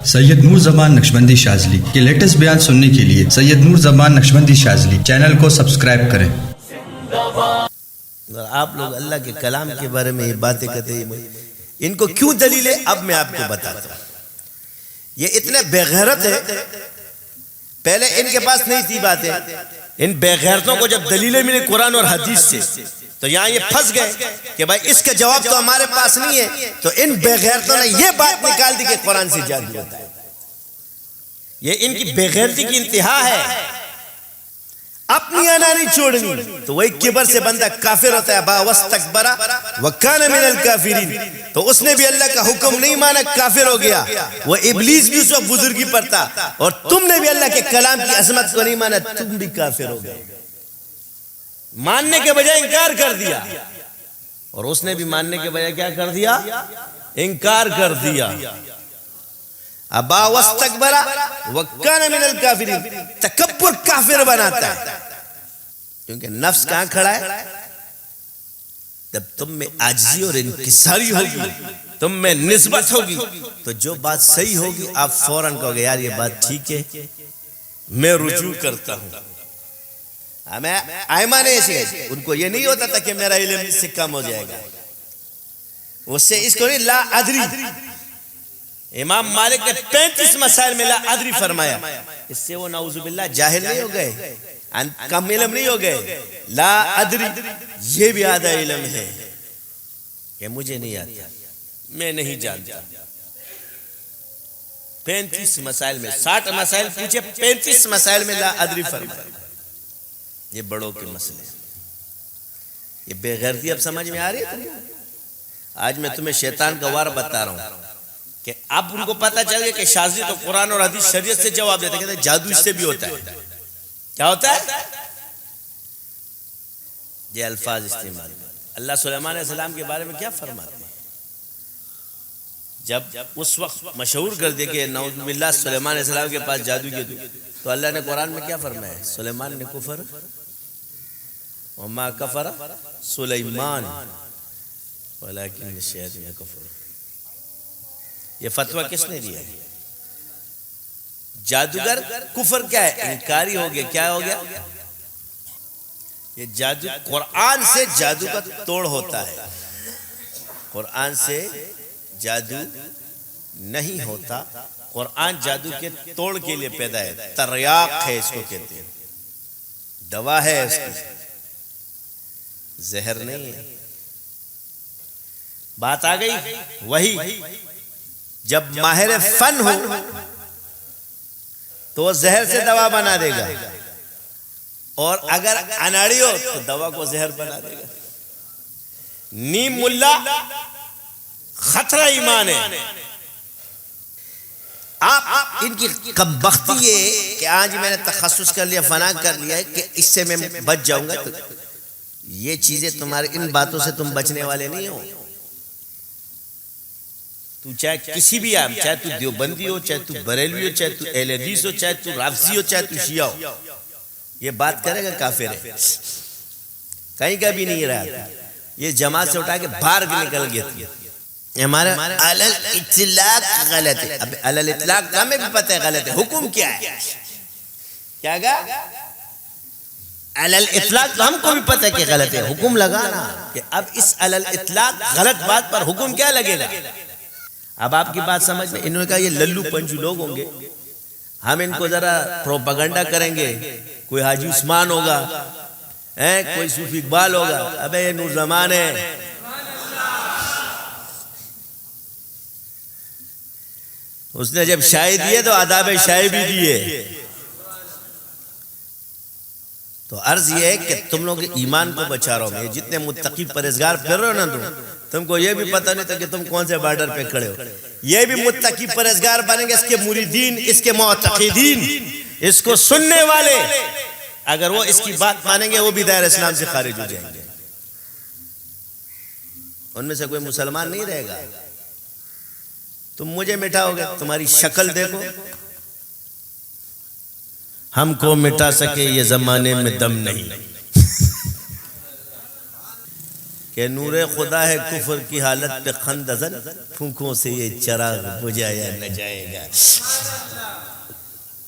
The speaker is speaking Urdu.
سید نور زمان نقشبندی شاذلی کے لیٹسٹ بیان سننے کے لیے سید نور زمان نقشبندی شاذلی چینل کو سبسکرائب کریں۔ آپ لوگ اللہ کے کلام کے بارے میں یہ باتیں کرتے ہیں، ان کو کیوں دلیل ہے اب میں آپ کو بتاتا ہوں۔ یہ اتنے بے غیرت ہے، پہلے ان کے پاس نہیں تھی باتیں، ان بے غیرتوں کو جب دلیلیں ملی قرآن اور حدیث سے تو یہاں یہ پھنس گئے کہ بھائی اس کا جواب تو ہمارے پاس نہیں ہے، تو ان بے غیرتوں نے یہ بات نکال دی کہ قرآن سے جادو ہوتا ہے۔ یہ ان کی بے غیرتی کی انتہا ہے، اپنی انا نہیں چھوڑنی، تو وہی کبر سے بندہ کافر ہوتا ہے۔ با واستکبر وکان من الکافرین، تو اس نے بھی اللہ کا حکم نہیں مانا، کافر ہو گیا۔ وہ ابلیس بھی اس وقت بزرگی پر تھا، اور تم نے بھی اللہ کے کلام کی عظمت کو نہیں مانا، تم بھی کافر ہو گئے۔ ماننے کے بجائے انکار کر دیا، اور اس نے بھی ماننے کے بجائے کیا کر دیا؟ انکار کر دیا۔ ابا واستکبر وکان من الکافرین، تکبر کافر بناتا ہے، کیونکہ نفس کہاں کھڑا ہے؟ جب تم میں عاجزی اور انکساری ہوگی، تم میں نسبت ہوگی، تو جو بات صحیح ہوگی آپ فوراً کہو گے یار یہ بات ٹھیک ہے، میں رجوع کرتا ہوں۔ ہمیں ائمہ نے ایسے ان کو یہ نہیں ہوتا تھا کہ میرا علم اس سے کم ہو جائے گا، اس سے اس کو نہیں لا ادری۔ امام مالک نے 35 مسائل میں لا ادری فرمایا، اس سے وہ نعوذ باللہ جاہل نہیں ہو گئے، کم علم نہیں ہو گئے۔ لا ادری یہ بھی آدھا علم ہے کہ مجھے نہیں آتا، میں نہیں جانتا۔ 35 مسائل میں 60 مسائل پوچھے، 35 مسائل میں لا ادری فرمایا۔ یہ بڑوں کے مسئلے، یہ بے غیرتی اب سمجھ میں آ رہی ہے؟ آج میں تمہیں شیطان کا وار بتا رہا ہوں کہ اب ان کو پتہ چل گیا کہ شاذلی تو قرآن اور حدیث شریعت سے جواب دیتے، کہتے ہیں جادو اس سے بھی ہوتا ہے۔ کیا ہوتا ہے؟ یہ الفاظ استعمال۔ اللہ سلیمان علیہ السلام کے بارے میں کیا فرماتے ہیں؟ جب اس وقت مشہور کر دیا کہ نعوذ باللہ سلیمان علیہ السلام کے پاس جادو کی، تو اللہ نے قرآن میں کیا فرمایا؟ سلیمان نے کفر وما کفر سلیمان ولکن الشیاطین کفروا۔ یہ فتویٰ کس نے دیا ہے؟ جادوگر کفر کیا ہے؟ انکاری ہو گیا۔ کیا ہو گیا؟ یہ جادو قرآن سے جادو کا توڑ ہوتا ہے، قرآن سے جادو نہیں ہوتا۔ قرآن جادو کے توڑ کے لیے پیدا ہے، تریاق ہے اس کو کہتے ہیں، دوا ہے اس کی، زہر نہیں ہے۔ بات آ گئی؟ وہی جب ماہر فن ہو تو وہ زہر سے دوا بنا دے گا، اور اگر اناڑی ہو تو دوا کو زہر بنا دے گا۔ نیم ملا خطرہ ایمان ہے۔ آپ ان کی کمبختی ہے کہ آج میں نے تخصص کر لیا، فنا کر لیا ہے کہ اس سے میں بچ جاؤں گا، تو یہ چیزیں تمہارے ان باتوں سے تم بچنے والے نہیں ہو۔ تو چاہے کسی بھی آپ، چاہے تو دیوبندی ہو، چاہے تو بریلوی ہو، چاہے تو اہل حدیث ہو، چاہے تو رافضی ہو، چاہے تو شیعہ ہو، یہ بات کرے گا کافر ہے، کہیں کا بھی نہیں رہا۔ یہ جماعت سے اٹھا کے باہر نکل گیا۔ ہمارا علل اطلاق غلط ہے۔ اب علل اطلاق ہمیں بھی پتہ ہے غلط ہے، حکم کیا ہے؟ کیا گا؟ علل اطلاق تو ہم کو بھی پتہ ہے کہ غلط ہے، حکم لگانا کہ اب اس علل اطلاق غلط بات پر حکم کیا لگے گا؟ اب آپ کی بات سمجھ میں، انہوں نے کہا یہ للو پنجو لوگ ہوں گے، ہم ان کو ذرا پروپیگنڈا کریں گے، کوئی حاجی عثمان ہوگا، کوئی صوفی اقبال ہوگا۔ ابے یہ نور زمان ہے، اس نے جب شائع دیے تو آداب شائع بھی دیے۔ تو عرض یہ ہے کہ تم لوگ ایمان کو بچا رہا ہوں، یہ جتنے متقی پرہیزگار پھر رہے ہو نا، تم کو یہ بھی پتہ نہیں تھا کہ تم کون سے بارڈر پہ کھڑے ہو۔ یہ بھی متقی پرہیزگار بنیں گے، اس کے مریدین، اس کے معتقدین، اس کو سننے والے، اگر وہ اس کی بات مانیں گے وہ بھی دائرہ اسلام سے خارج ہو جائیں گے، ان میں سے کوئی مسلمان نہیں رہے گا۔ تم مجھے مٹاؤ گے، تمہاری شکل دیکھو، ہم کو مٹا سکے یہ زمانے میں دم نہیں۔ کہ نور خدا ہے کفر کی حالت پہ خندزن، پھونکوں سے یہ چراغ بجھایا نہ جائے گا۔